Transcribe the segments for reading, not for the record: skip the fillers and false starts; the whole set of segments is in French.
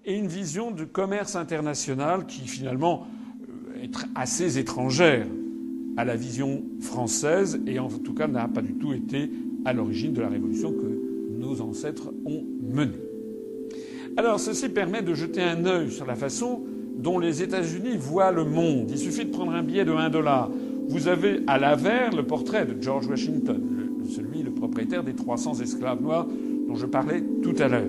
et une vision du commerce international qui finalement est assez étrangère à la vision française et en tout cas n'a pas du tout été à l'origine de la révolution que nos ancêtres ont menée. Alors ceci permet de jeter un œil sur la façon dont les États-Unis voient le monde. Il suffit de prendre un billet de $1. Vous avez à l'avers le portrait de George Washington, le propriétaire des 300 esclaves noirs dont je parlais tout à l'heure,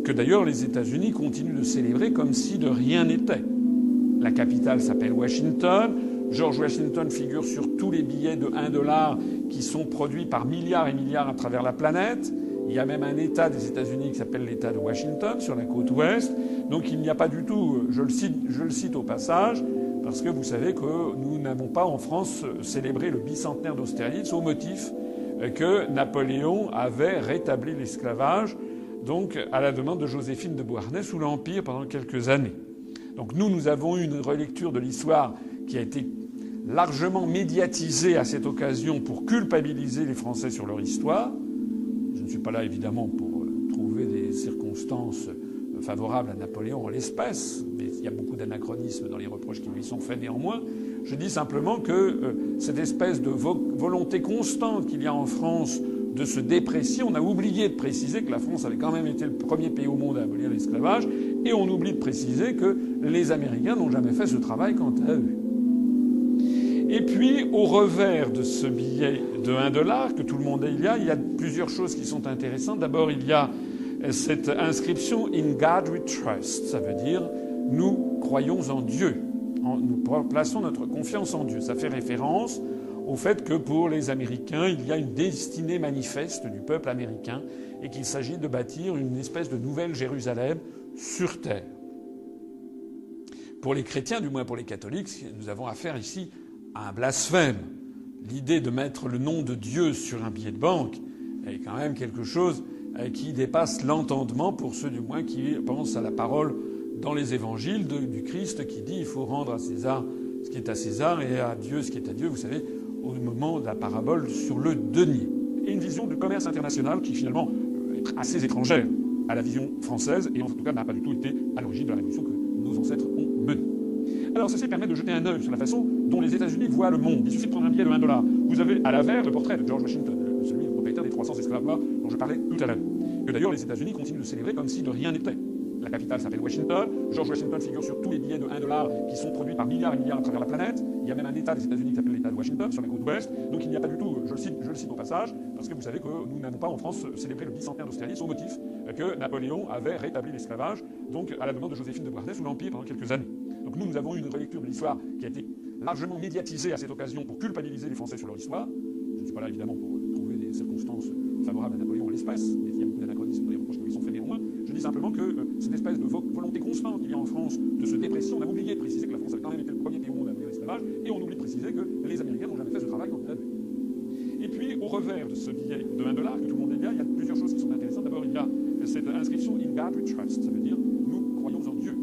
que d'ailleurs les États-Unis continuent de célébrer comme si de rien n'était. La capitale s'appelle Washington. George Washington figure sur tous les billets de $1 qui sont produits par milliards et milliards à travers la planète. Il y a même un État des États-Unis qui s'appelle l'État de Washington sur la côte ouest. Donc il n'y a pas du tout, je le cite au passage, parce que vous savez que nous n'avons pas en France célébré le bicentenaire d'Austerlitz au motif que Napoléon avait rétabli l'esclavage, donc à la demande de Joséphine de Beauharnais sous l'Empire pendant quelques années. Donc nous avons eu une relecture de l'histoire qui a été largement médiatisée à cette occasion pour culpabiliser les Français sur leur histoire. Je ne suis pas là évidemment pour trouver des circonstances favorables à Napoléon en l'espèce, mais il y a beaucoup d'anachronismes dans les reproches qui lui sont faits néanmoins. Je dis simplement que cette espèce de volonté constante qu'il y a en France de se déprécier, on a oublié de préciser que la France avait quand même été le premier pays au monde à abolir l'esclavage, et on oublie de préciser que les Américains n'ont jamais fait ce travail quant à eux. Et puis, au revers de ce billet de $1 que tout le monde il y a plusieurs choses qui sont intéressantes. D'abord, il y a cette inscription « In God we trust ». Ça veut dire « Nous croyons en Dieu ». Nous plaçons notre confiance en Dieu. Ça fait référence au fait que pour les Américains, il y a une destinée manifeste du peuple américain et qu'il s'agit de bâtir une espèce de nouvelle Jérusalem sur terre. Pour les chrétiens, du moins pour les catholiques, nous avons affaire ici à un blasphème. L'idée de mettre le nom de Dieu sur un billet de banque est quand même quelque chose qui dépasse l'entendement pour ceux du moins qui pensent à la parole dans les évangiles du Christ qui dit il faut rendre à César ce qui est à César et à Dieu ce qui est à Dieu, vous savez, au moment de la parabole sur le denier. Et une vision du commerce international qui finalement est assez étrangère à la vision française et en tout cas n'a pas du tout été à l'origine de la révolution que nos ancêtres ont menée. Alors ceci permet de jeter un œil sur la façon dont les États-Unis voient le monde. Il suffit de prendre un billet de $1. Vous avez à l'avers le portrait de George Washington, celui du propriétaire des 300 esclaves noirs dont je parlais tout à l'heure, que d'ailleurs les États-Unis continuent de célébrer comme si de rien n'était. La capitale s'appelle Washington. George Washington figure sur tous les billets de $1 qui sont produits par milliards et milliards à travers la planète. Il y a même un État des États-Unis qui s'appelle l'État de Washington sur la côte ouest. Donc il n'y a pas du tout, je le cite au passage, parce que vous savez que nous n'avons pas en France célébré le bicentenaire d'Austerlitz au motif que Napoléon avait rétabli l'esclavage, donc à la demande de Joséphine de Beauharnais sous l'Empire pendant quelques années. Donc nous avons eu une relecture de l'histoire qui a été largement médiatisée à cette occasion pour culpabiliser les Français sur leur histoire. Je ne suis pas là évidemment pour trouver des circonstances favorables à Napoléon en l'espèce, mais il y a beaucoup d'anachronismes dans les reproches qui lui sont faits néanmoins. Je dis simplement que cette espèce de volonté constante qu'il y a en France de se déprécier, on a oublié de préciser que la France avait quand même été le premier pays au monde à abolir l'esclavage, et on oublie de préciser que les Américains n'ont jamais fait ce travail quant à eux. Et puis, au revers de ce billet de $1 que tout le monde il y a plusieurs choses qui sont intéressantes. D'abord, il y a cette inscription « In God we trust », ça veut dire « Nous croyons en Dieu ».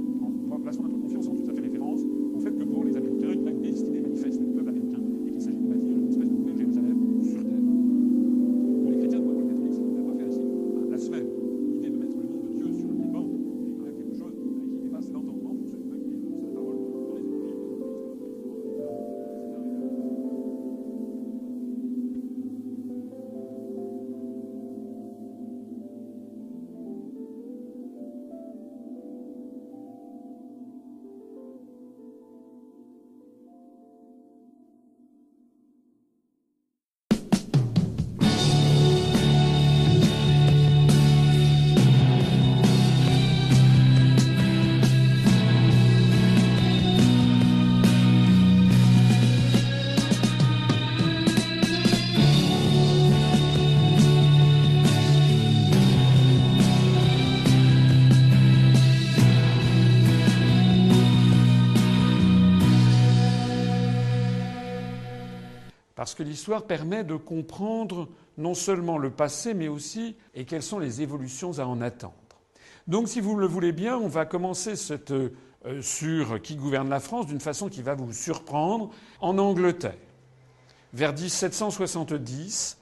En plaçant notre confiance en Dieu, ça fait référence au fait que pour les Américains, il y a une destinée manifeste du peuple américain et qu'il s'agit de bâtir une espèce de nouvelle Jérusalem sur terre. Pour les chrétiens, pour les catholiques, ça n'a pas fait ainsi un blasphème. L'idée de mettre le nom de Dieu sur le billet de banque est quand même quelque chose qui dépasse l'entendement pour ceux qui pensent à la parole dans les évangiles. Parce que l'histoire permet de comprendre non seulement le passé, mais aussi et quelles sont les évolutions à en attendre. Donc, si vous le voulez bien, on va commencer sur qui gouverne la France d'une façon qui va vous surprendre. En Angleterre, vers 1770,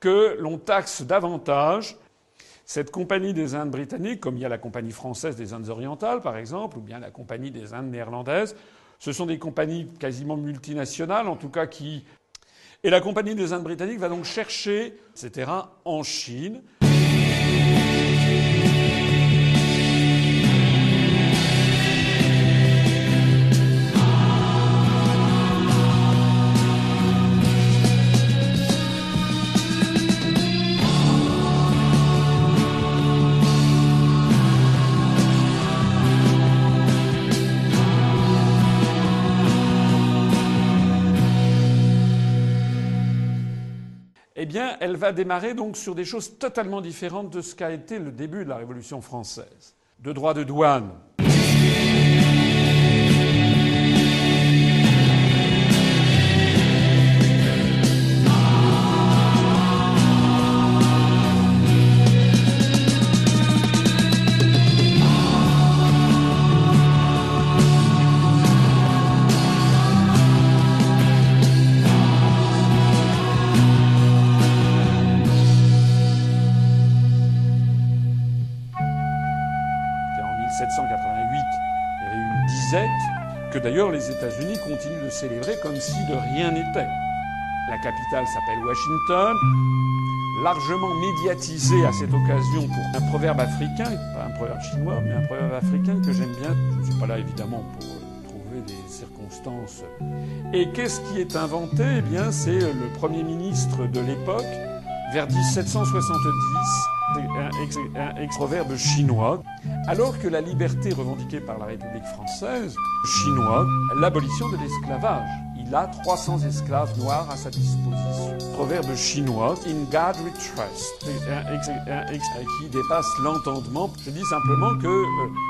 que l'on taxe davantage cette compagnie des Indes britanniques, comme il y a la compagnie française des Indes orientales, par exemple, ou bien la compagnie des Indes néerlandaises. Ce sont des compagnies quasiment multinationales, en tout cas qui... Et la compagnie des Indes britanniques va donc chercher ces terrains en Chine. Eh bien, elle va démarrer donc sur des choses totalement différentes de ce qu'a été le début de la Révolution française. De droits de douane. Que d'ailleurs les États-Unis continuent de célébrer comme si de rien n'était. La capitale s'appelle Washington, largement médiatisée à cette occasion pour un proverbe africain, pas un proverbe chinois, mais un proverbe africain que j'aime bien. Je ne suis pas là évidemment pour trouver des circonstances. Et qu'est-ce qui est inventé ? Eh bien, c'est le Premier ministre de l'époque, vers 1770, un ex-proverbe chinois. Alors que la liberté revendiquée par la République française chinoise, l'abolition de l'esclavage. Il a 300 esclaves noirs à sa disposition. Proverbe chinois, in God we trust, qui dépasse l'entendement. Je dis simplement que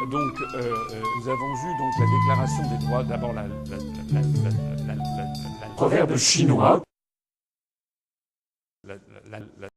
nous avons eu donc la déclaration des droits, d'abord la proverbe chinois.